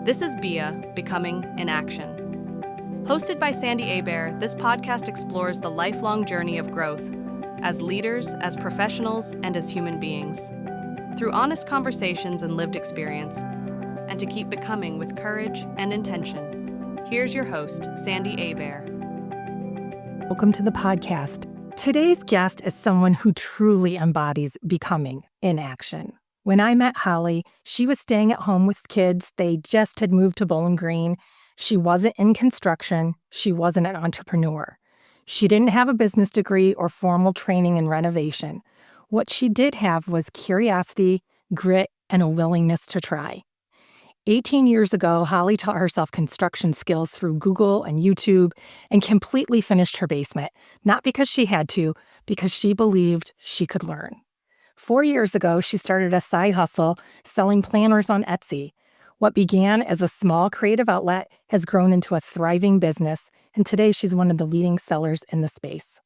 This is Bia, Becoming in Action. Hosted by Sandy Abair, this podcast explores the lifelong journey of growth as leaders, as professionals, and as human beings. Through honest conversations and lived experience, and to keep becoming with courage and intention. Here's your host, Sandy Abair. Welcome to the podcast. Today's guest is someone who truly embodies becoming in action. When I met Holly, she was staying at home with kids. They just had moved to Bowling Green. She wasn't in construction. She wasn't an entrepreneur. She didn't have a business degree or formal training in renovation. What she did have was curiosity, grit, and a willingness to try. 18 years ago, Holly taught herself construction skills through Google and YouTube and completely finished her basement, not because she had to, because she believed she could learn. 4 years ago, she started a side hustle selling planners on Etsy. What began as a small creative outlet has grown into a thriving business, and today she's one of the leading sellers in the space.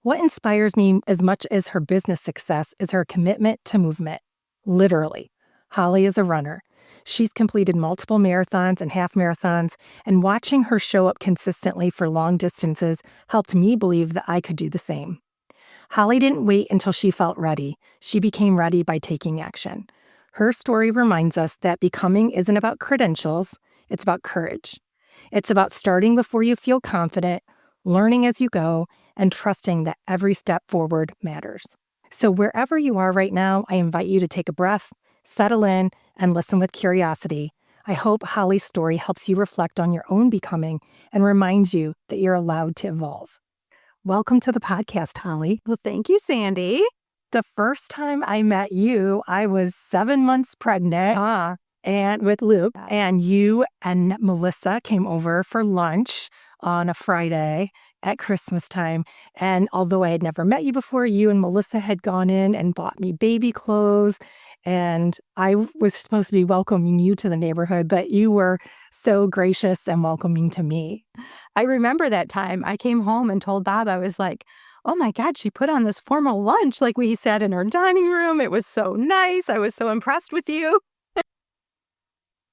What inspires me as much as her business success is her commitment to movement. Literally, Holly is a runner. She's completed multiple marathons and half marathons, and watching her show up consistently for long distances helped me believe that I could do the same. Holly didn't wait until she felt ready. She became ready by taking action. Her story reminds us that becoming isn't about credentials, it's about courage. It's about starting before you feel confident, learning as you go, and trusting that every step forward matters. So wherever you are right now, I invite you to take a breath, settle in, and listen with curiosity. I hope Holly's story helps you reflect on your own becoming and reminds you that you're allowed to evolve. Welcome to the podcast, Holly. Well, thank you, Sandy. The first time I met you, I was 7 months pregnant and with Luke, and you and Melissa came over for lunch on a Friday at Christmas time. And although I had never met you before, you and Melissa had gone in and bought me baby clothes. And I was supposed to be welcoming you to the neighborhood, but you were so gracious and welcoming to me. I remember that time. I came home and told Bob, I was like, oh my God, she put on this formal lunch. Like we sat in her dining room. It was so nice. I was so impressed with you.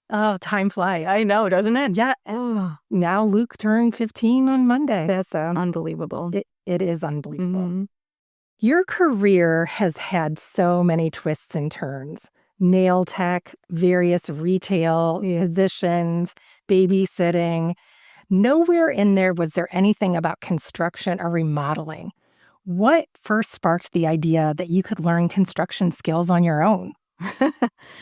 Oh, time flies. I know, doesn't it? Yeah. Oh, now Luke turned 15 on Monday. That's unbelievable. It is unbelievable. Mm-hmm. Your career has had so many twists and turns. Nail tech, various retail positions, babysitting. Nowhere in there was there anything about construction or remodeling. What first sparked the idea that you could learn construction skills on your own?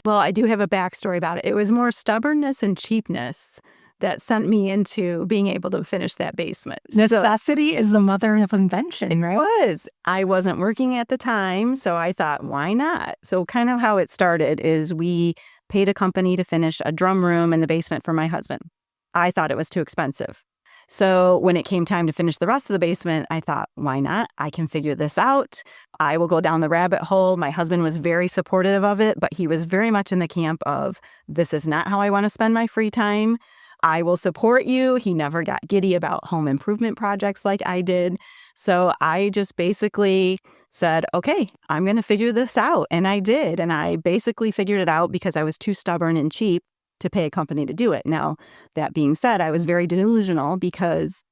Well, I do have a backstory about it. It was more stubbornness and cheapness that sent me into being able to finish that basement. Necessity is the mother of invention, right? It was. I wasn't working at the time, so I thought, why not? So kind of how it started is we paid a company to finish a drum room in the basement for my husband. I thought it was too expensive. So when it came time to finish the rest of the basement, I thought, why not? I can figure this out. I will go down the rabbit hole. My husband was very supportive of it, but he was very much in the camp of, this is not how I want to spend my free time. I will support you. He never got giddy about home improvement projects like I did. So I just basically said, okay, I'm going to figure this out. And I did. And I basically figured it out because I was too stubborn and cheap to pay a company to do it. Now, that being said, I was very delusional because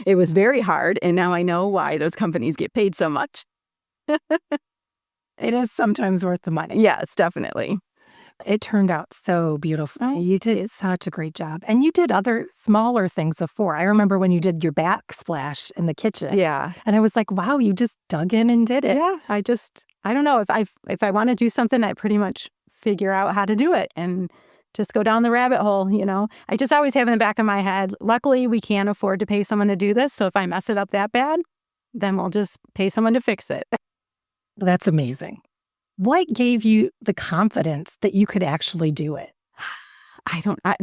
it was very hard. And now I know why those companies get paid so much. It is sometimes worth the money. Yes, definitely. It turned out so beautiful. You did such a great job. And you did other smaller things before. I remember when you did your backsplash in the kitchen. Yeah. And I was like, wow, you just dug in and did it. Yeah. I don't know. If I want to do something, I pretty much figure out how to do it and just go down the rabbit hole, you know. I just always have in the back of my head, luckily we can't afford to pay someone to do this. So if I mess it up that bad, then we'll just pay someone to fix it. That's amazing. What gave you the confidence that you could actually do it?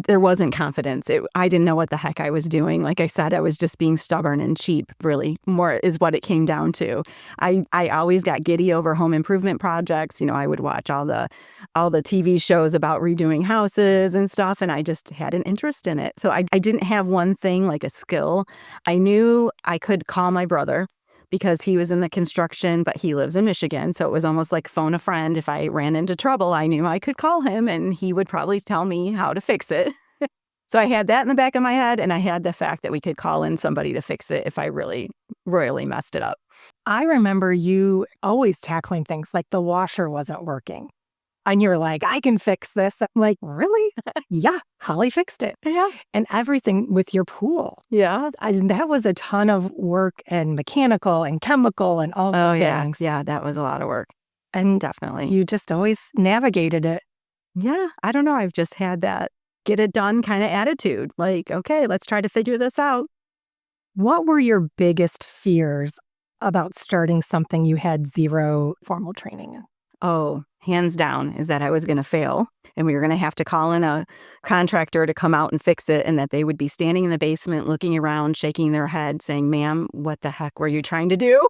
There wasn't confidence. I didn't know what the heck I was doing. Like I said, I was just being stubborn and cheap, really, more is what it came down to. I always got giddy over home improvement projects. You know, I would watch all the TV shows about redoing houses and stuff, and I just had an interest in it. So I didn't have one thing like a skill. I knew I could call my brother, because he was in the construction, but he lives in Michigan. So it was almost like phone a friend. If I ran into trouble, I knew I could call him and he would probably tell me how to fix it. So I had that in the back of my head, and I had the fact that we could call in somebody to fix it if I really royally messed it up. I remember you always tackling things like the washer wasn't working. And you're like, I can fix this. I'm like, really? Yeah, Holly fixed it. Yeah. And everything with your pool. Yeah. That was a ton of work and mechanical and chemical and all the things. Yeah, that was a lot of work. And Definitely. you just always navigated it. Yeah, I don't know. I've just had that get it done kind of attitude. Like, okay, let's try to figure this out. What were your biggest fears about starting something you had zero formal training in? Oh, hands down, is that I was going to fail and we were going to have to call in a contractor to come out and fix it, and that they would be standing in the basement looking around, shaking their head saying, ma'am, what the heck were you trying to do?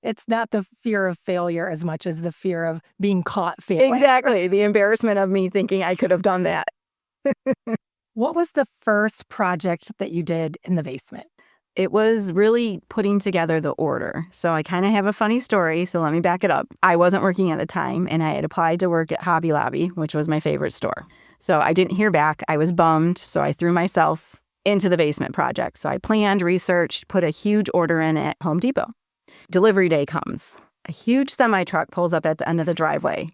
It's not the fear of failure as much as the fear of being caught failing. Exactly. The embarrassment of me thinking I could have done that. What was the first project that you did in the basement? It was really putting together the order. So I kind of have a funny story, so let me back it up. I wasn't working at the time, and I had applied to work at Hobby Lobby, which was my favorite store. So I didn't hear back. I was bummed, so I threw myself into the basement project. So I planned, researched, put a huge order in at Home Depot. Delivery day comes. A huge semi-truck pulls up at the end of the driveway.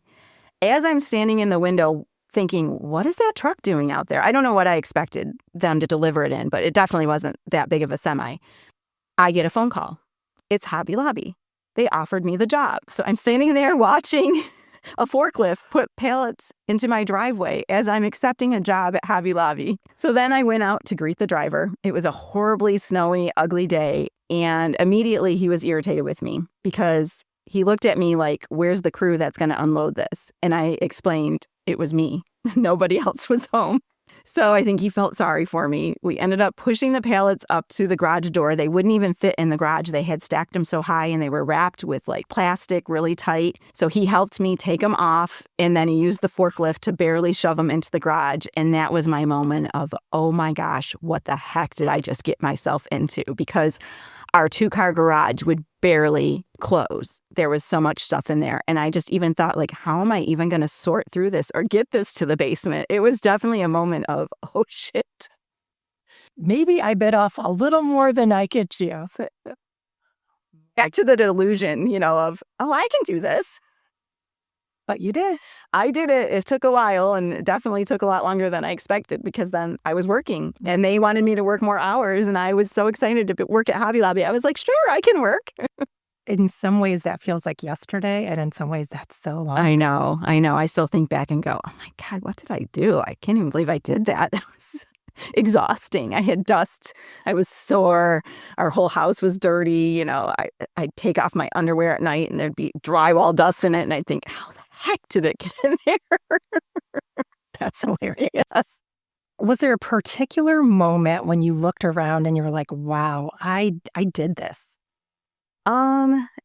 As I'm standing in the window thinking, what is that truck doing out there? I don't know what I expected them to deliver it in, but it definitely wasn't that big of a semi. I get a phone call. It's Hobby Lobby. They offered me the job. So I'm standing there watching a forklift put pallets into my driveway as I'm accepting a job at Hobby Lobby. So then I went out to greet the driver. It was a horribly snowy, ugly day. And immediately he was irritated with me because he looked at me like, where's the crew that's going to unload this? And I explained it was me. Nobody else was home. So I think he felt sorry for me. We ended up pushing the pallets up to the garage door. They wouldn't even fit in the garage. They had stacked them so high and they were wrapped with like plastic really tight. So he helped me take them off, and then he used the forklift to barely shove them into the garage. And that was my moment of, oh my gosh, what the heck did I just get myself into? Because our 2-car garage would barely close. There was so much stuff in there. And I just even thought, like, how am I even going to sort through this or get this to the basement? It was definitely a moment of, oh, shit. Maybe I bit off a little more than I could chew. Back to the delusion, of, oh, I can do this. But you did. I did it. It took a while, and it definitely took a lot longer than I expected, because then I was working and they wanted me to work more hours. And I was so excited to work at Hobby Lobby. I was like, sure, I can work. In some ways that feels like yesterday, and in some ways that's so long. I know. I still think back and go, oh my God, what did I do? I can't even believe I did that. That was exhausting. I had dust. I was sore. Our whole house was dirty. I'd take off my underwear at night and there'd be drywall dust in it. And I'd think, how the heck did it get in there? That's hilarious. Was there a particular moment when you looked around and you were like, wow, I did this?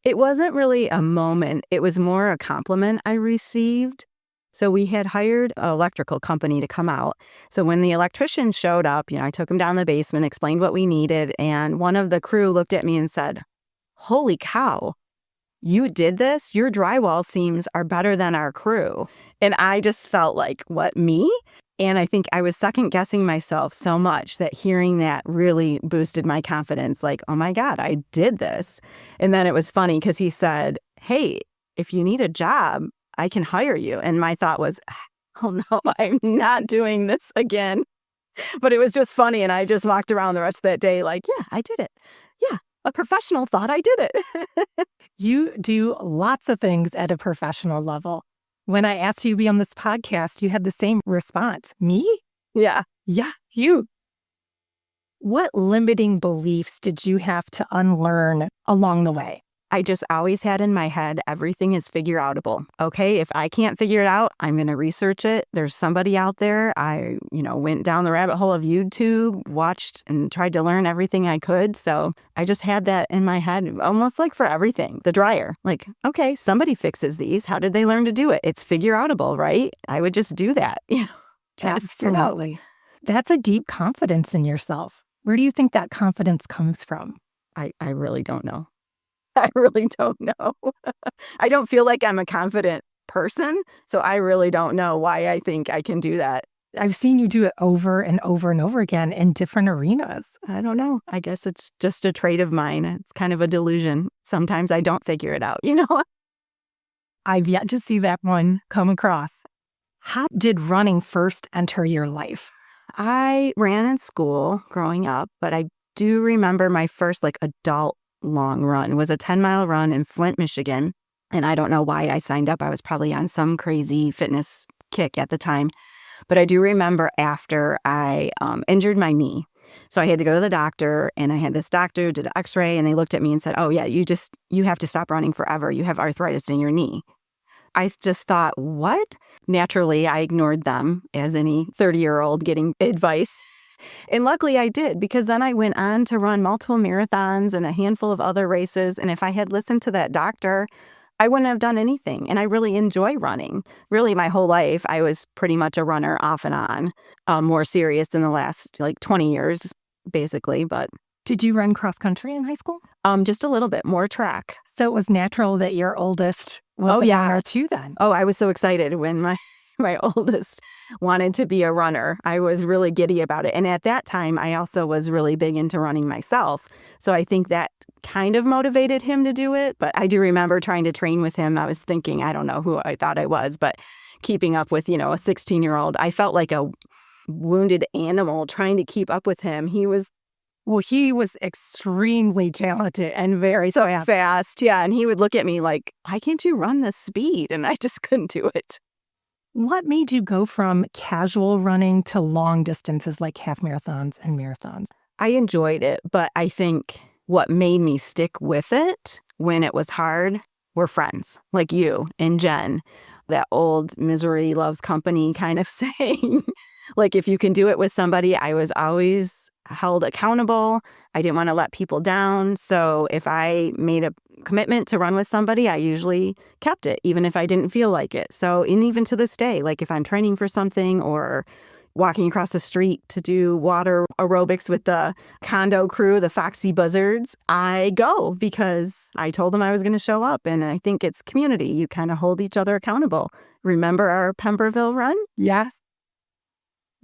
It wasn't really a moment. It was more a compliment I received. So we had hired an electrical company to come out. So when the electrician showed up, I took him down the basement, explained what we needed. And one of the crew looked at me and said, holy cow, you did this? Your drywall seams are better than our crew. And I just felt like, what, me? And I think I was second guessing myself so much that hearing that really boosted my confidence. Like, oh my God, I did this. And then it was funny because he said, hey, if you need a job, I can hire you. And my thought was, oh no, I'm not doing this again. But it was just funny. And I just walked around the rest of that day like, yeah, I did it. Yeah, a professional thought I did it. You do lots of things at a professional level. When I asked you to be on this podcast, you had the same response. Me? Yeah. Yeah, you. What limiting beliefs did you have to unlearn along the way? I just always had in my head, everything is figureoutable. Okay, if I can't figure it out, I'm going to research it. There's somebody out there. I, went down the rabbit hole of YouTube, watched and tried to learn everything I could. So I just had that in my head, almost like for everything. The dryer, like, okay, somebody fixes these. How did they learn to do it? It's figureoutable, right? I would just do that. Absolutely. That's a deep confidence in yourself. Where do you think that confidence comes from? I really don't know. I really don't know. I don't feel like I'm a confident person, so I really don't know why I think I can do that. I've seen you do it over and over and over again in different arenas. I don't know. I guess it's just a trait of mine. It's kind of a delusion. Sometimes I don't figure it out, you know? I've yet to see that one come across. How did running first enter your life? I ran in school growing up, but I do remember my first adult long run was a 10-mile run in Flint, Michigan. And I don't know why I signed up. I was probably on some crazy fitness kick at the time. But I do remember after I injured my knee. So I had to go to the doctor, and I had this doctor did an x-ray, and they looked at me and said, oh yeah, you have to stop running forever. You have arthritis in your knee. I just thought, what? Naturally, I ignored them as any 30-year-old getting advice. And luckily I did, because then I went on to run multiple marathons and a handful of other races. And if I had listened to that doctor, I wouldn't have done anything. And I really enjoy running. Really, my whole life, I was pretty much a runner off and on, more serious in the last 20 years, basically. But Did you run cross country in high school? just a little bit more track. So it was natural that your oldest was a runner too then. Oh, I was so excited when my oldest wanted to be a runner. I was really giddy about it. And at that time, I also was really big into running myself. So I think that kind of motivated him to do it. But I do remember trying to train with him. I was thinking, I don't know who I thought I was, but keeping up with, a 16-year-old, I felt like a wounded animal trying to keep up with him. He was extremely talented and very fast. Yeah. And he would look at me like, why can't you run this speed? And I just couldn't do it. What made you go from casual running to long distances like half marathons and marathons? I enjoyed it, but I think what made me stick with it when it was hard were friends like you and Jen. That old misery loves company kind of saying. If you can do it with somebody, I was always held accountable. I didn't want to let people down. So if I made a commitment to run with somebody, I usually kept it, even if I didn't feel like it. So, and even to this day, if I'm training for something or walking across the street to do water aerobics with the condo crew, the Foxy Buzzards, I go because I told them I was going to show up. And I think it's community. You kind of hold each other accountable. Remember our Pemberville run? Yes.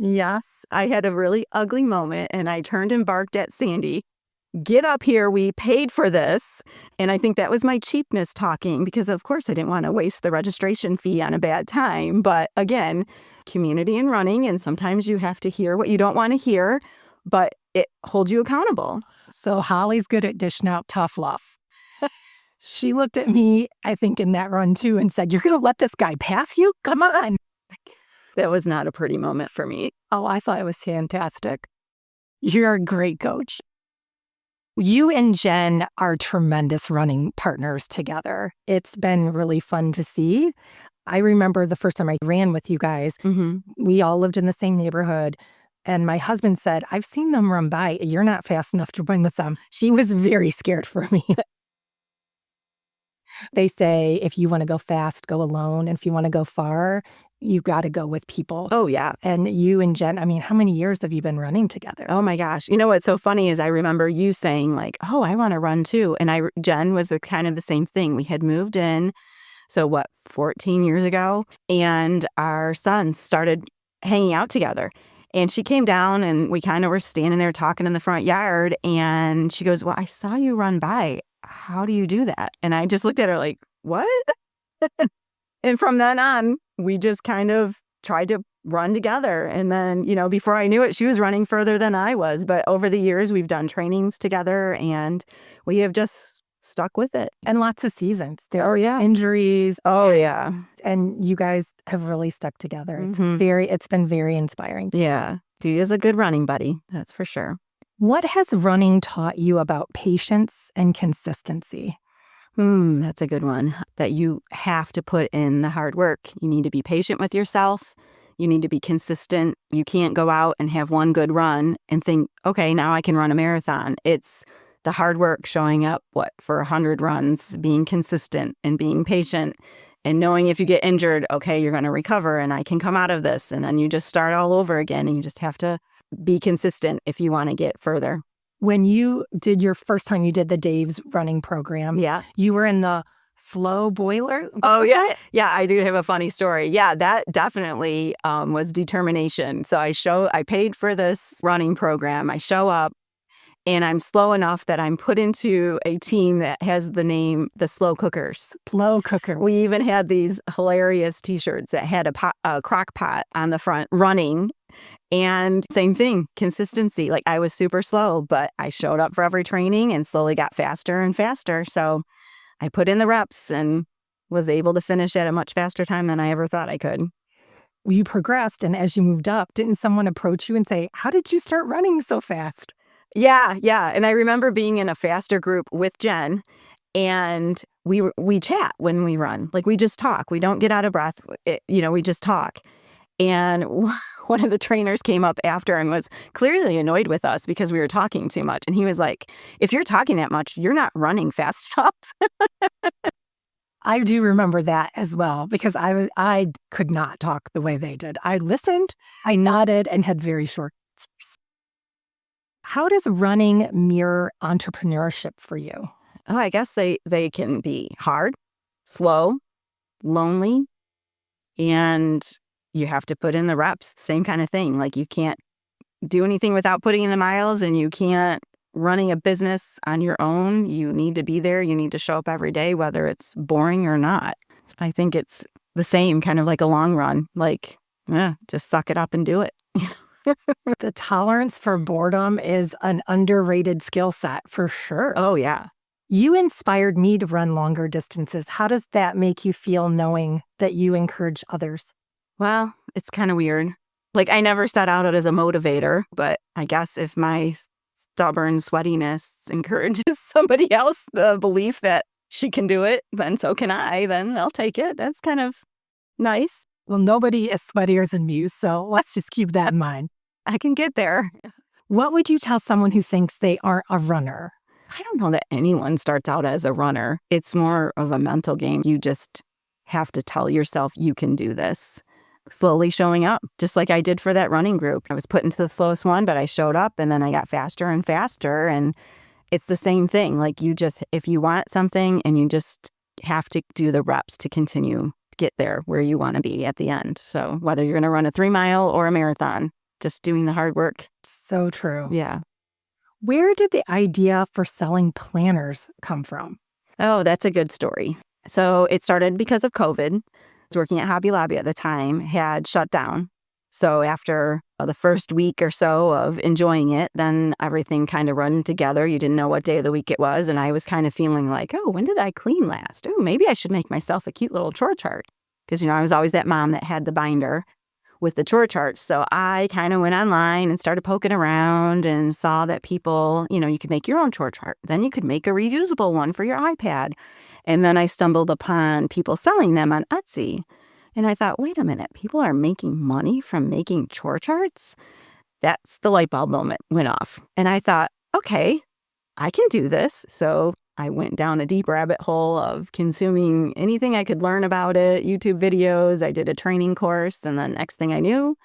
Yes, I had a really ugly moment and I turned and barked at Sandy, get up here, we paid for this. And I think that was my cheapness talking because of course I didn't want to waste the registration fee on a bad time. But again, community and running, and sometimes you have to hear what you don't want to hear, but it holds you accountable. So Holly's good at dishing out tough love. She looked at me, I think in that run too, and said, you're going to let this guy pass you? Come on. That was not a pretty moment for me. Oh, I thought it was fantastic. You're a great coach. You and Jen are tremendous running partners together. It's been really fun to see. I remember the first time I ran with you guys, we all lived in the same neighborhood. And my husband said, I've seen them run by. You're not fast enough to run with them. She was very scared for me. They say if you want to go fast, go alone. And if you want to go far, you've got to go with people. Oh, yeah. And you and Jen, how many years have you been running together? Oh, my gosh. You know what's so funny is I remember you saying oh, I want to run too. And Jen was kind of the same thing. We had moved in, 14 years ago? And our sons started hanging out together. And she came down and we kind of were standing there talking in the front yard. And she goes, well, I saw you run by. How do you do that? And I just looked at her like, what? And from then on, we just kind of tried to run together. And then, before I knew it, she was running further than I was. But over the years, we've done trainings together and we have just stuck with it. And lots of seasons. There are injuries. Oh, yeah. And you guys have really stuck together. It's been very inspiring. Yeah. She is a good running buddy. That's for sure. What has running taught you about patience and consistency? That's a good one. That you have to put in the hard work. You need to be patient with yourself. You need to be consistent. You can't go out and have one good run and think, okay, now I can run a marathon. It's the hard work, showing up, for 100 runs, being consistent and being patient and knowing if you get injured, okay, you're going to recover and I can come out of this. And then you just start all over again and you just have to be consistent if you want to get further. When you did your first time you did the Dave's running program, Yeah. you were in the slow boiler? Oh, yeah. Yeah, I do have a funny story. Yeah, that definitely was determination. So I paid for this running program. I show up and I'm slow enough that I'm put into a team that has the name the Slow Cookers. Slow cooker. We even had these hilarious T-shirts that had a crock pot on the front running. And same thing, consistency. Like I was super slow, but I showed up for every training and slowly got faster and faster. So I put in the reps and was able to finish at a much faster time than I ever thought I could. You progressed, and as you moved up, didn't someone approach you and say, "How did you start running so fast?" Yeah, yeah. And I remember being in a faster group with Jen, and we chat when we run. Like we just talk. We don't get out of breath. We just talk. And one of the trainers came up after and was clearly annoyed with us because we were talking too much. And he was like, if you're talking that much, you're not running fast enough. I do remember that as well because I could not talk the way they did. I listened, I nodded, and had very short answers. How does running mirror entrepreneurship for you? Oh, I guess they can be hard, slow, lonely, and you have to put in the reps. Same kind of thing. Like you can't do anything without putting in the miles, and you can't running a business on your own. You need to be there. You need to show up every day, whether it's boring or not. I think it's the same, kind of like a long run. Like, just suck it up and do it. The tolerance for boredom is an underrated skill set for sure. Oh, yeah. You inspired me to run longer distances. How does that make you feel knowing that you encourage others? Well, it's kind of weird. Like I never set out as a motivator, but I guess if my stubborn sweatiness encourages somebody else the belief that she can do it, then so can I, then I'll take it. That's kind of nice. Well, nobody is sweatier than me, so let's just keep that in mind. I can get there. What would you tell someone who thinks they aren't a runner? I don't know that anyone starts out as a runner. It's more of a mental game. You just have to tell yourself you can do this. Slowly showing up, just like I did for that running group. I was put into the slowest one, but I showed up and then I got faster and faster. And it's the same thing. Like if you want something and you just have to do the reps to continue to get there where you want to be at the end. So whether you're going to run a 3-mile or a marathon, just doing the hard work. So true. Yeah. Where did the idea for selling planners come from? Oh, that's a good story. So it started because of COVID. I was working at Hobby Lobby at the time, had shut down. So after the first week or so of enjoying it, then everything kind of run together. You didn't know what day of the week it was. And I was kind of feeling like, oh, when did I clean last? Oh, maybe I should make myself a cute little chore chart. Because, I was always that mom that had the binder with the chore charts. So I kind of went online and started poking around and saw that people, you could make your own chore chart. Then you could make a reusable one for your iPad. And then I stumbled upon people selling them on Etsy. And I thought, wait a minute, people are making money from making chore charts? That's the light bulb moment went off. And I thought, okay, I can do this. So I went down a deep rabbit hole of consuming anything I could learn about it, YouTube videos. I did a training course. And then next thing I knew,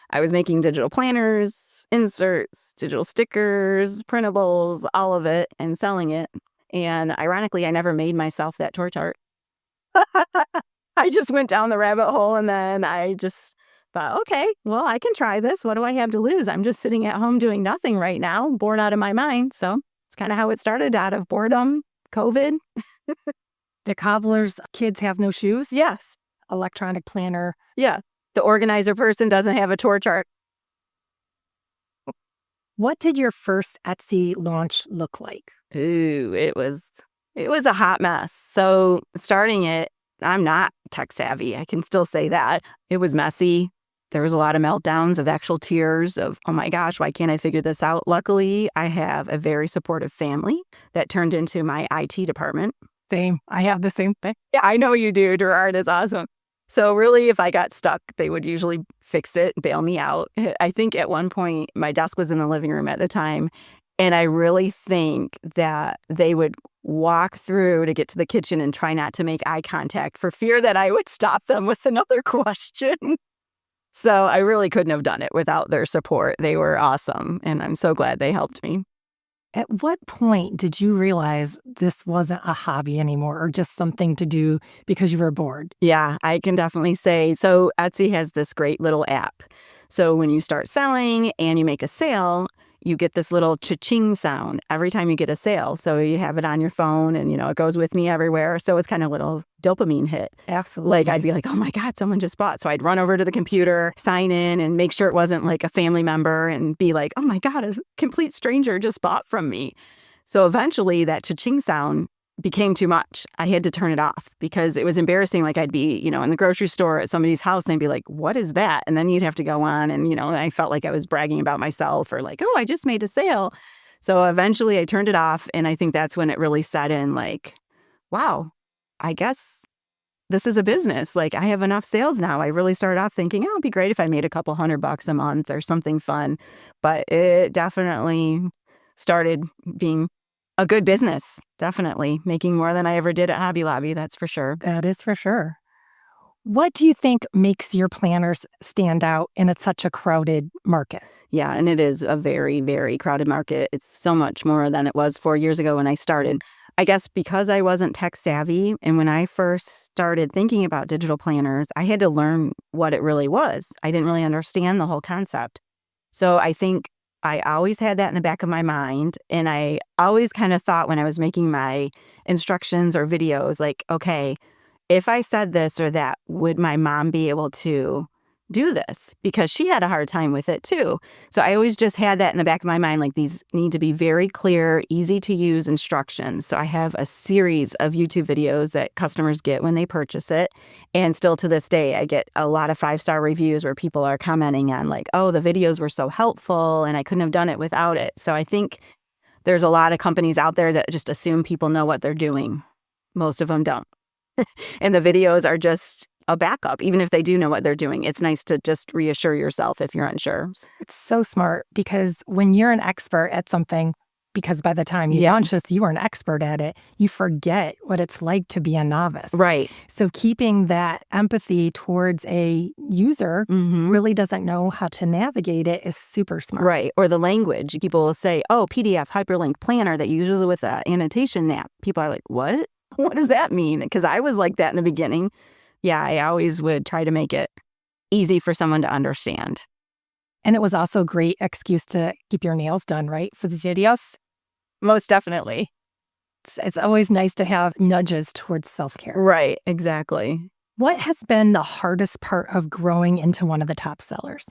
I was making digital planners, inserts, digital stickers, printables, all of it, and selling it. And ironically, I never made myself that chore chart. I just went down the rabbit hole and then I just thought, okay, well, I can try this. What do I have to lose? I'm just sitting at home doing nothing right now, bored out of my mind. So it's kind of how it started, out of boredom, COVID. The cobbler's kids have no shoes? Yes. Electronic planner. Yeah. The organizer person doesn't have a chore chart. What did your first Etsy launch look like? Ooh, it was a hot mess. So starting it, I'm not tech savvy. I can still say that. It was messy. There was a lot of meltdowns of actual tears of, oh my gosh, why can't I figure this out? Luckily, I have a very supportive family that turned into my IT department. Same. I have the same thing. Yeah, I know you do. Gerard is awesome. So really, if I got stuck, they would usually fix it, bail me out. I think at one point, my desk was in the living room at the time. And I really think that they would walk through to get to the kitchen and try not to make eye contact for fear that I would stop them with another question. So I really couldn't have done it without their support. They were awesome. And I'm so glad they helped me. At what point did you realize this wasn't a hobby anymore or just something to do because you were bored? Yeah, I can definitely say. So Etsy has this great little app. So when you start selling and you make a sale, you get this little cha-ching sound every time you get a sale. So you have it on your phone and, it goes with me everywhere. So it's kind of a little dopamine hit. Absolutely. Like I'd be like, oh my God, someone just bought. So I'd run over to the computer, sign in and make sure it wasn't like a family member and be like, oh my God, a complete stranger just bought from me. So eventually that cha-ching sound became too much. I had to turn it off because it was embarrassing. Like I'd be, in the grocery store at somebody's house and they'd be like, what is that? And then you'd have to go on and, I felt like I was bragging about myself or like, oh, I just made a sale. So eventually I turned it off. And I think that's when it really set in like, wow, I guess this is a business. Like I have enough sales now. I really started off thinking, oh, it'd be great if I made a couple $100 a month or something fun. But it definitely started being a good business, definitely. Making more than I ever did at Hobby Lobby, that's for sure. That is for sure. What do you think makes your planners stand out in such a crowded market? Yeah, and it is a very, very crowded market. It's so much more than it was 4 years ago when I started. I guess because I wasn't tech savvy, and when I first started thinking about digital planners, I had to learn what it really was. I didn't really understand the whole concept. So I think I always had that in the back of my mind. And I always kind of thought when I was making my instructions or videos, like, okay, if I said this or that, would my mom be able to do this? Because she had a hard time with it too. So I always just had that in the back of my mind, like these need to be very clear, easy to use instructions. So I have a series of YouTube videos that customers get when they purchase it. And still to this day, I get a lot of 5-star reviews where people are commenting on like, oh, the videos were so helpful and I couldn't have done it without it. So I think there's a lot of companies out there that just assume people know what they're doing. Most of them don't. And the videos are just a backup. Even if they do know what they're doing, it's nice to just reassure yourself if you're unsure. It's so smart because when you're an expert at something, because by the time you launch this, you are an expert at it, you forget what it's like to be a novice. Right. So keeping that empathy towards a user really doesn't know how to navigate it is super smart. Right. Or the language. People will say, oh, PDF hyperlink planner that uses it with an annotation app. People are like, what? What does that mean? Because I was like that in the beginning. Yeah, I always would try to make it easy for someone to understand. And it was also a great excuse to keep your nails done, right? For the videos. Most definitely. It's always nice to have nudges towards self-care. Right, exactly. What has been the hardest part of growing into one of the top sellers?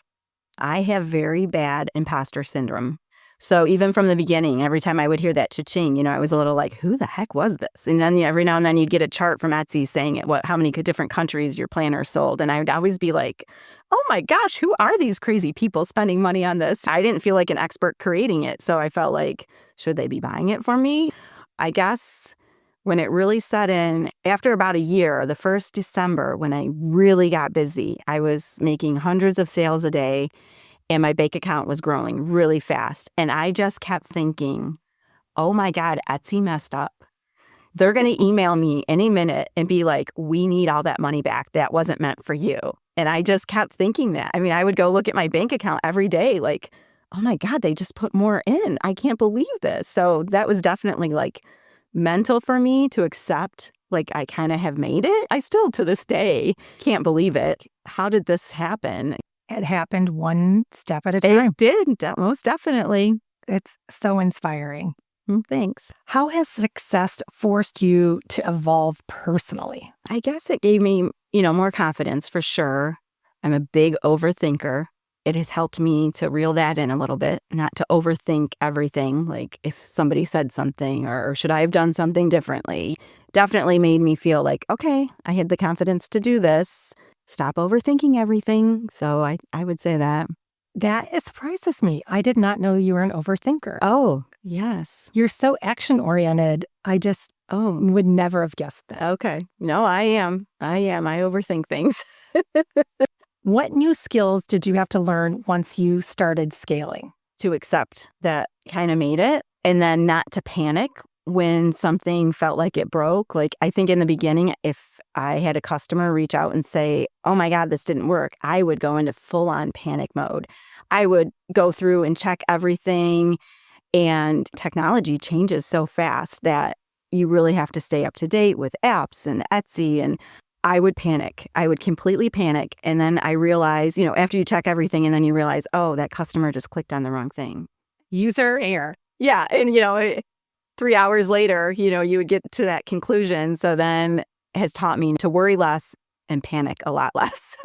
I have very bad imposter syndrome. So even from the beginning, every time I would hear that cha-ching, I was a little like, who the heck was this? And then every now and then you'd get a chart from Etsy saying how many different countries your planner sold. And I would always be like, oh my gosh, who are these crazy people spending money on this? I didn't feel like an expert creating it. So I felt like, should they be buying it for me? I guess when it really set in, after about a year, the first December, when I really got busy, I was making hundreds of sales a day. And my bank account was growing really fast. And I just kept thinking, oh my God, Etsy messed up. They're going to email me any minute and be like, we need all that money back. That wasn't meant for you. And I just kept thinking that. I mean, I would go look at my bank account every day like, oh my God, they just put more in. I can't believe this. So that was definitely like mental for me to accept, like I kind of have made it. I still to this day can't believe it. How did this happen? It happened one step at a time. It did, most definitely. It's so inspiring. Thanks. How has success forced you to evolve personally? I guess it gave me, more confidence for sure. I'm a big overthinker. It has helped me to reel that in a little bit, not to overthink everything. Like if somebody said something or should I have done something differently? Definitely made me feel like, okay, I had the confidence to do this. Stop overthinking everything. So I would say that. That surprises me. I did not know you were an overthinker. Oh, yes. You're so action-oriented. I just would never have guessed that. Okay. No, I am. I overthink things. What new skills did you have to learn once you started scaling? To accept that kind of made it and then not to panic when something felt like it broke. Like I think in the beginning, if I had a customer reach out and say, oh my God, this didn't work, I would go into full on panic mode. I would go through and check everything And technology changes so fast that you really have to stay up to date with apps and Etsy. And I would panic. I would completely panic. And then I realize, after you check everything and then you realize, oh, that customer just clicked on the wrong thing. User error. Yeah. And, 3 hours later, you would get to that conclusion. So then it has taught me to worry less and panic a lot less.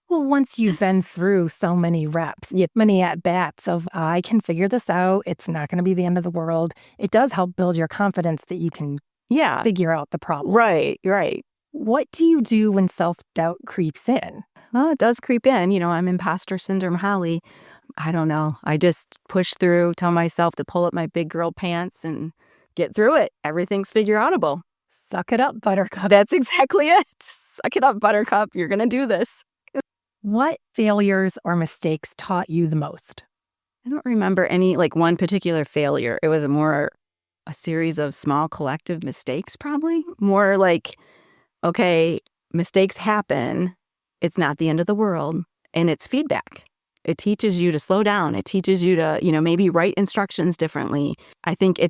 Well, once you've been through so many reps, many at-bats of, I can figure this out, it's not going to be the end of the world, it does help build your confidence that you can figure out the problem. Right. What do you do when self-doubt creeps in? Well, it does creep in. I'm imposter syndrome, Holly. I don't know. I just push through, tell myself to pull up my big girl pants and get through it. Everything's figureoutable. Suck it up, Buttercup. That's exactly it. Suck it up, Buttercup. You're going to do this. What failures or mistakes taught you the most? I don't remember any, one particular failure. It was more a series of small collective mistakes, probably. More like, okay, mistakes happen. It's not the end of the world. And it's feedback. It teaches you to slow down. It teaches you to, maybe write instructions differently. I think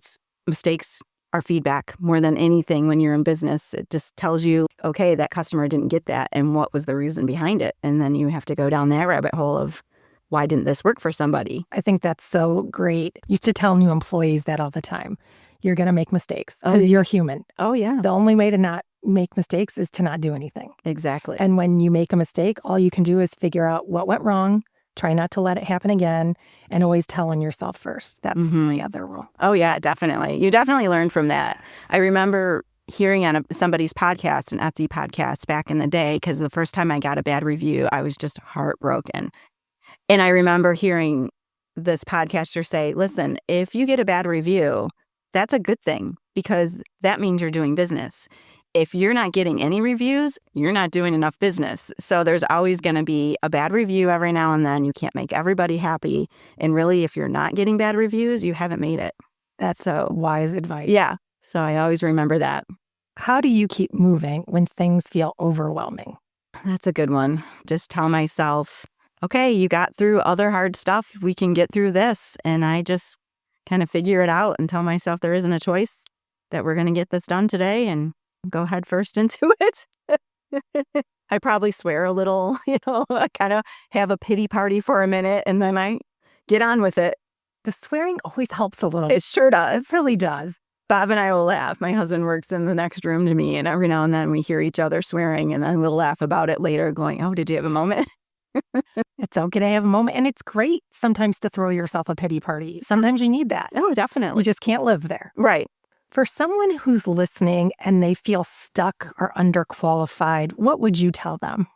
mistakes are feedback more than anything when you're in business. It just tells you, okay, that customer didn't get that and what was the reason behind it. And then you have to go down that rabbit hole of why didn't this work for somebody? I think that's so great. Used to tell new employees that all the time. You're going to make mistakes because you're human. Oh, yeah. The only way to not make mistakes is to not do anything. Exactly. And when you make a mistake, all you can do is figure out what went wrong, try not to let it happen again, and always tell on yourself first. That's my other rule. Oh, yeah, definitely. You definitely learn from that. I remember hearing on somebody's podcast, an Etsy podcast back in the day, because the first time I got a bad review, I was just heartbroken. And I remember hearing this podcaster say, listen, if you get a bad review, that's a good thing because that means you're doing business. If you're not getting any reviews, you're not doing enough business. So there's always going to be a bad review every now and then. You can't make everybody happy. And really, if you're not getting bad reviews, you haven't made it. That's wise advice. Yeah. So I always remember that. How do you keep moving when things feel overwhelming? That's a good one. Just tell myself, okay, you got through other hard stuff. We can get through this. And I just kind of figure it out and tell myself there isn't a choice, that we're going to get this done today and go head first into it. I probably swear a little, I kind of have a pity party for a minute and then I get on with it. The swearing always helps a little. It sure does. It really does. Bob and I will laugh. My husband works in the next room to me and every now and then we hear each other swearing and then we'll laugh about it later going, oh, did you have a moment? It's okay to have a moment. And it's great sometimes to throw yourself a pity party. Sometimes you need that. Oh, definitely. You just can't live there. Right. For someone who's listening and they feel stuck or underqualified, what would you tell them?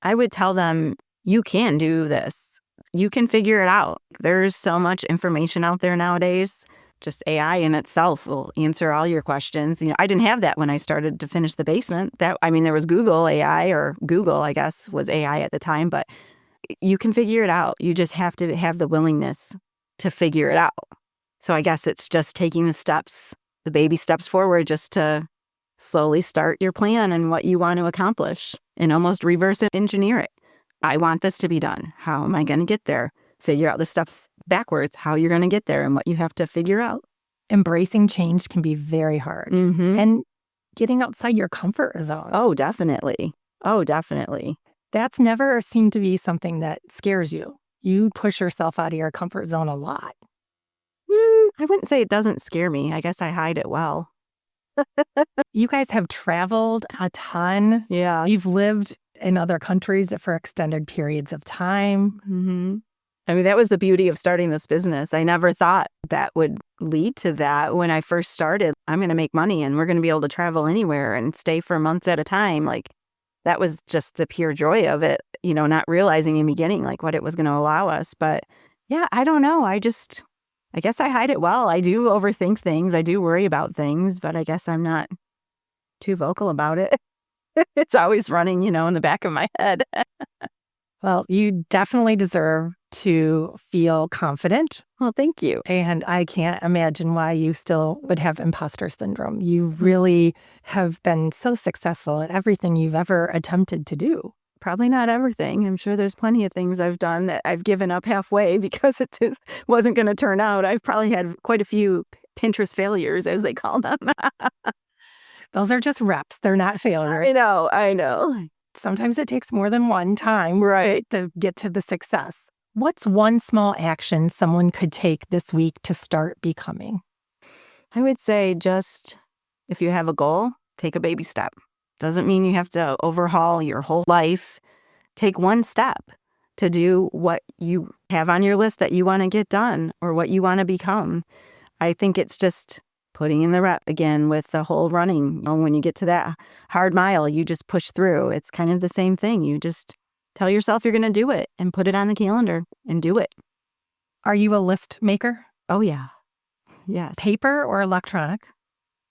I would tell them, you can do this. You can figure it out. There's so much information out there nowadays. Just AI in itself will answer all your questions. I didn't have that when I started to finish the basement. There was Google AI, or Google, I guess, was AI at the time, but you can figure it out. You just have to have the willingness to figure it out. So I guess it's just taking the baby steps forward, just to slowly start your plan and what you want to accomplish and almost reverse engineer it. I want this to be done. How am I going to get there? Figure out the steps backwards, how you're going to get there and what you have to figure out. Embracing change can be very hard. Mm-hmm. And getting outside your comfort zone. Oh, definitely. That's never seemed to be something that scares you. You push yourself out of your comfort zone a lot. I wouldn't say it doesn't scare me. I guess I hide it well. You guys have traveled a ton. Yeah. You've lived in other countries for extended periods of time. Mm-hmm. I mean, that was the beauty of starting this business. I never thought that would lead to that when I first started. I'm going to make money and we're going to be able to travel anywhere and stay for months at a time. Like, that was just the pure joy of it, not realizing in the beginning, like, what it was going to allow us. But yeah, I don't know. I guess I hide it well. I do overthink things. I do worry about things, but I guess I'm not too vocal about it. It's always running, in the back of my head. Well, you definitely deserve to feel confident. Well, thank you. And I can't imagine why you still would have imposter syndrome. You really have been so successful at everything you've ever attempted to do. Probably not everything. I'm sure there's plenty of things I've done that I've given up halfway because it just wasn't going to turn out. I've probably had quite a few Pinterest failures, as they call them. Those are just reps. They're not failures. I know. Sometimes it takes more than one time, Right. to get to the success. What's one small action someone could take this week to start becoming? I would say just if you have a goal, take a baby step. Doesn't mean you have to overhaul your whole life. Take one step to do what you have on your list that you want to get done or what you want to become. I think it's just putting in the rep again with the whole running. When you get to that hard mile, you just push through. It's kind of the same thing. You just tell yourself you're going to do it and put it on the calendar and do it. Are you a list maker? Oh, yeah. Yes. Paper or electronic?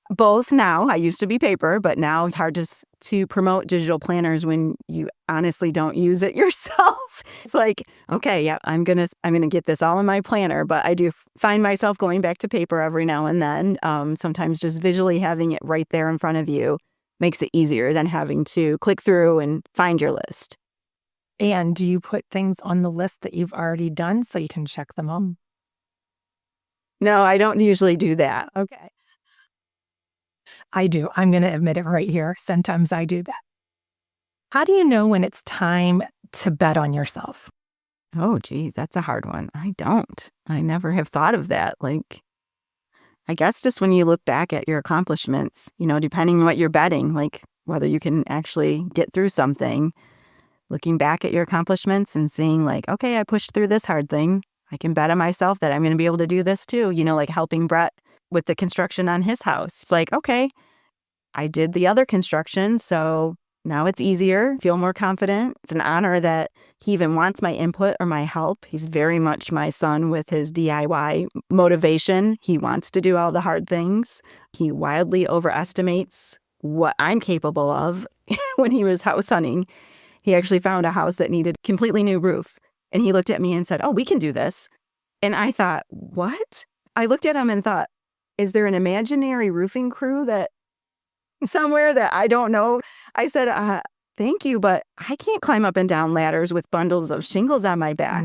Both now. I used to be paper, but now it's hard to promote digital planners when you honestly don't use it yourself. It's like, okay, yeah, I'm gonna get this all in my planner, but I do find myself going back to paper every now and then. Sometimes just visually having it right there in front of you makes it easier than having to click through and find your list. And do you put things on the list that you've already done so you can check them off? No, I don't usually do that. Okay. I do. I'm going to admit it right here. Sometimes I do that. How do you know when it's time to bet on yourself? Oh, geez, that's a hard one. I don't. I never have thought of that. Like, I guess just when you look back at your accomplishments, depending on what you're betting, like whether you can actually get through something, looking back at your accomplishments and seeing like, okay, I pushed through this hard thing. I can bet on myself that I'm going to be able to do this too. Like helping Brett with the construction on his house. It's like, okay, I did the other construction, so now it's easier, feel more confident. It's an honor that he even wants my input or my help. He's very much my son with his DIY motivation. He wants to do all the hard things. He wildly overestimates what I'm capable of. When he was house hunting, he actually found a house that needed a completely new roof. And he looked at me and said, "Oh, we can do this." And I thought, what? I looked at him and thought, is there an imaginary roofing crew that somewhere that I don't know? I said, thank you, but I can't climb up and down ladders with bundles of shingles on my back.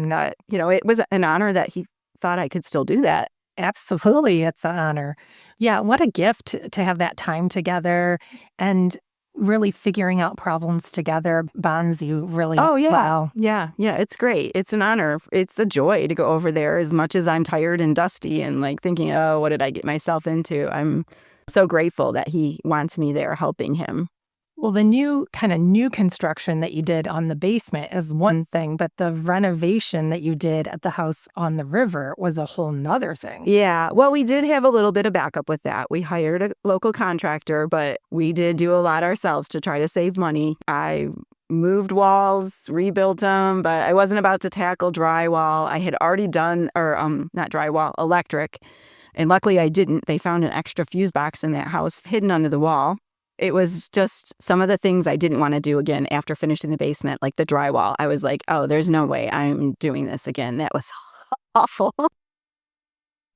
It was an honor that he thought I could still do that. Absolutely. It's an honor. Yeah. What a gift to have that time together, and really figuring out problems together bonds you really well. Yeah. Yeah. It's great. It's an honor. It's a joy to go over there as much as I'm tired and dusty and like thinking, oh, what did I get myself into? I'm so grateful that he wants me there helping him. Well, the new construction that you did on the basement is one thing, but the renovation that you did at the house on the river was a whole nother thing. Yeah. Well, we did have a little bit of backup with that. We hired a local contractor, but we did do a lot ourselves to try to save money. I moved walls, rebuilt them, but I wasn't about to tackle drywall. I had already done, not drywall, electric. And luckily I didn't. They found an extra fuse box in that house hidden under the wall. It was just some of the things I didn't want to do again after finishing the basement, like the drywall. I was like, oh, there's no way I'm doing this again. That was awful.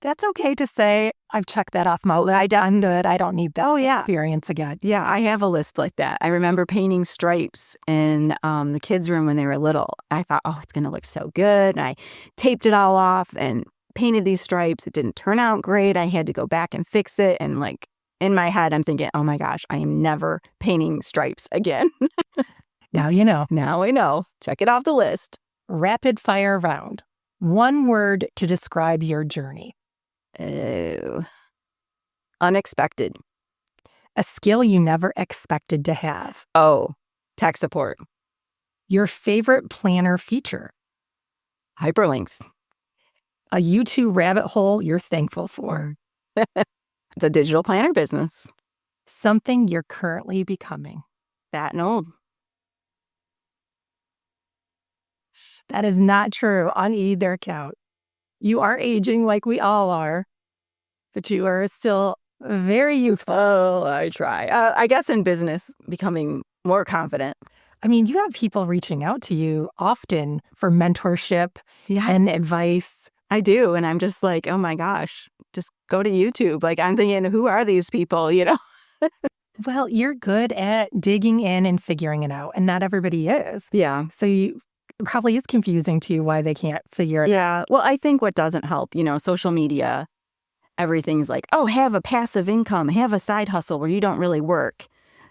That's okay to say, I've checked that off my list. I done it. I don't need that experience again. Yeah, I have a list like that. I remember painting stripes in the kids' room when they were little. I thought, oh, it's going to look so good. And I taped it all off and painted these stripes. It didn't turn out great. I had to go back and fix it. And like, in my head, I'm thinking, oh my gosh, I am never painting stripes again. Now you know. Now I know. Check it off the list. Rapid fire round. One word to describe your journey. Unexpected. A skill you never expected to have. Oh, tech support. Your favorite planner feature. Hyperlinks. A YouTube rabbit hole you're thankful for. The digital planner business. Something you're currently becoming. Fat and old. That is not true on either count. You are aging like we all are, but you are still very youthful. Oh, I try. I guess in business, becoming more confident. I mean, you have people reaching out to you often for mentorship and advice. I do. And I'm just like, oh my gosh, just go to YouTube. Like I'm thinking, who are these people, Well, you're good at digging in and figuring it out, and not everybody is. Yeah. So it probably is confusing to you why they can't figure it out. Yeah. Well, I think what doesn't help, social media, everything's like, oh, have a passive income, have a side hustle where you don't really work.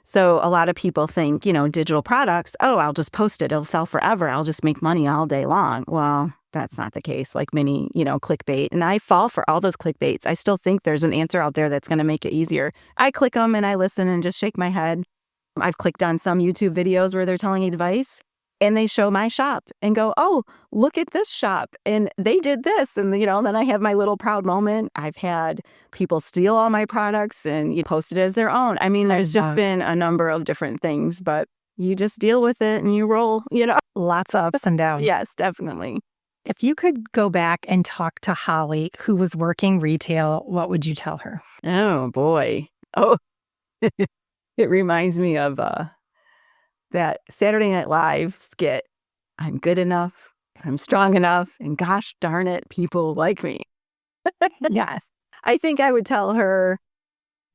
So a lot of people think, digital products, oh, I'll just post it. It'll sell forever. I'll just make money all day long. Well, that's not the case. Like many, clickbait. And I fall for all those clickbaits. I still think there's an answer out there that's going to make it easier. I click them and I listen and just shake my head. I've clicked on some YouTube videos where they're telling advice and they show my shop and go, oh, look at this shop. And they did this. And, then I have my little proud moment. I've had people steal all my products and you post it as their own. I mean, there's just been a number of different things, but you just deal with it and you roll, Lots of ups and downs. Yes, definitely. If you could go back and talk to Holly, who was working retail, what would you tell her? Oh, boy. Oh, it reminds me of that Saturday Night Live skit. I'm good enough. I'm strong enough. And gosh darn it, people like me. Yes. I think I would tell her,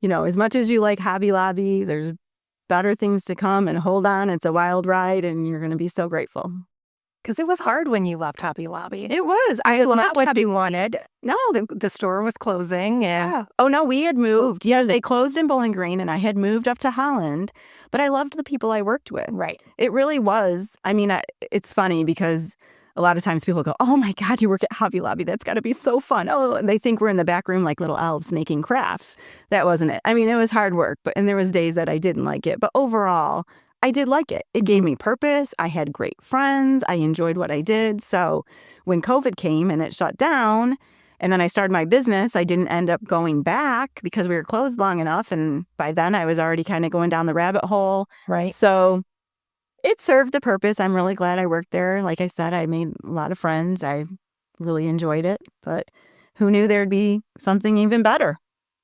as much as you like Hobby Lobby, there's better things to come and hold on. It's a wild ride and you're going to be so grateful. Because it was hard when you left Hobby Lobby. It was. Not what you wanted. No, the store was closing. And yeah. Oh, no, we had moved. Yeah, they closed in Bowling Green and I had moved up to Holland. But I loved the people I worked with. Right. It really was. I mean, it's funny because a lot of times people go, oh, my God, you work at Hobby Lobby. That's got to be so fun. Oh, and they think we're in the back room like little elves making crafts. That wasn't it. I mean, it was hard work, and there was days that I didn't like it. But overall, I did like it. It gave me purpose. I had great friends. I enjoyed what I did. So when COVID came and it shut down, and then I started my business, I didn't end up going back because we were closed long enough. And by then I was already kind of going down the rabbit hole. Right. So it served the purpose. I'm really glad I worked there. Like I said, I made a lot of friends. I really enjoyed it. But who knew there'd be something even better?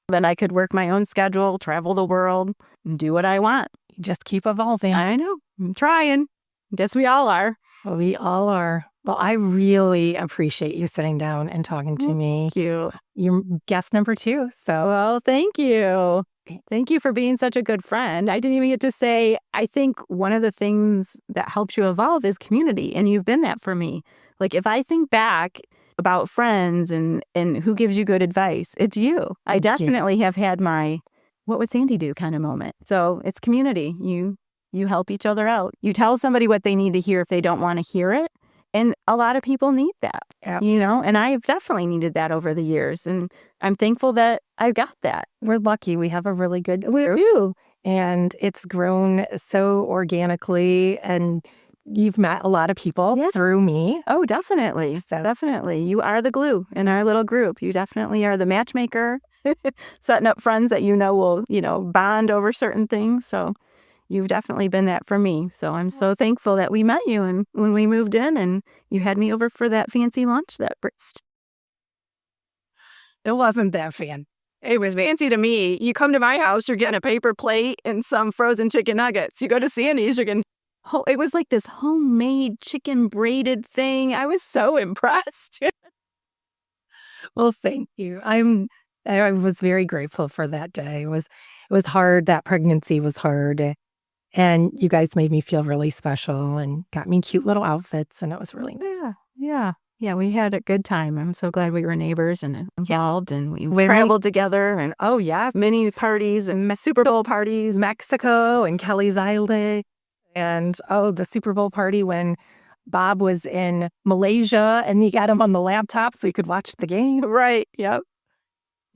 Then I could work my own schedule, travel the world, and do what I want. Just keep evolving. I know. I'm trying. Guess we all are. Well, we all are. Well, I really appreciate you sitting down and talking to me. Thank you. You're guest number 2. So, well, thank you. Thank you for being such a good friend. I didn't even get to say, I think one of the things that helps you evolve is community. And you've been that for me. Like if I think back about friends and who gives you good advice, it's you. I definitely have had my, what would Sandy do kind of moment. So it's community. You help each other out. You tell somebody what they need to hear if they don't want to hear it. And a lot of people need that, and I've definitely needed that over the years. And I'm thankful that I got that. We're lucky. We have a really good group. And it's grown so organically. And you've met a lot of people through me. Oh, definitely. So definitely. You are the glue in our little group. You definitely are the matchmaker, setting up friends that will, bond over certain things. So you've definitely been that for me. So I'm so thankful that we met you and when we moved in and you had me over for that fancy lunch that burst. It wasn't that fancy. It was fancy to me. You come to my house, you're getting a paper plate and some frozen chicken nuggets. You go to Sandy's, you're getting, it was like this homemade chicken braided thing. I was so impressed. Well, thank you. I was very grateful for that day. It was hard. That pregnancy was hard. And you guys made me feel really special and got me cute little outfits. And it was really nice. Yeah, we had a good time. I'm so glad we were neighbors and involved and we traveled together. And mini parties and Super Bowl parties. Mexico and Kelly's Island. And the Super Bowl party when Bob was in Malaysia and he got him on the laptop so he could watch the game. Right. Yep.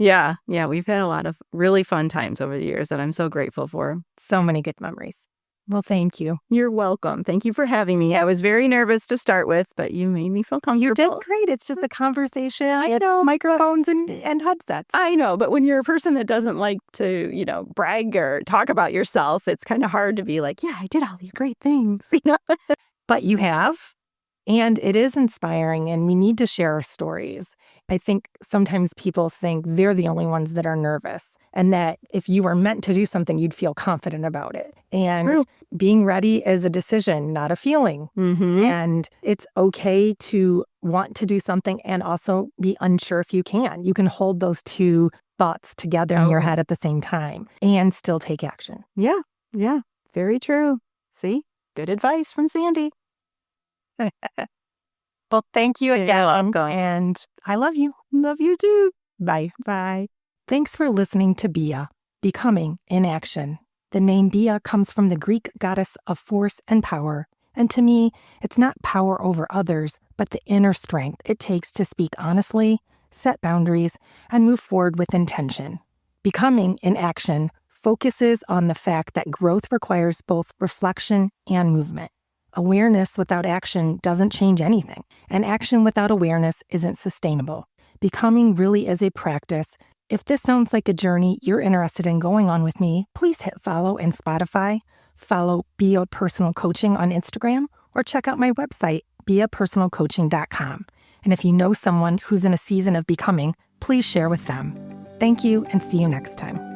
Yeah, we've had a lot of really fun times over the years that I'm so grateful for. So many good memories. Well, thank you. You're welcome. Thank you for having me. I was very nervous to start with, but you made me feel comfortable. You did great. It's just a conversation. I know, microphones and headsets. I know, but when you're a person that doesn't like to, brag or talk about yourself, it's kind of hard to be like, yeah, I did all these great things, But you have. And it is inspiring, and we need to share our stories. I think sometimes people think they're the only ones that are nervous, and that if you were meant to do something, you'd feel confident about it. And being ready is a decision, not a feeling. Mm-hmm. And it's okay to want to do something and also be unsure if you can. You can hold those two thoughts together in your head at the same time and still take action. Yeah. Very true. See? Good advice from Sandy. Well, thank you again. Going. And I love you. Love you too. Bye. Bye. Thanks for listening to Bia, Becoming in Action. The name Bia comes from the Greek goddess of force and power. And to me, it's not power over others, but the inner strength it takes to speak honestly, set boundaries, and move forward with intention. Becoming in Action focuses on the fact that growth requires both reflection and movement. Awareness without action doesn't change anything, and action without awareness isn't sustainable. Becoming really is a practice. If this sounds like a journey you're interested in going on with me, please hit follow in Spotify, follow Bia Personal Coaching on Instagram, or check out my website, biapersonalcoaching.com. And if you know someone who's in a season of becoming, please share with them. Thank you, and see you next time.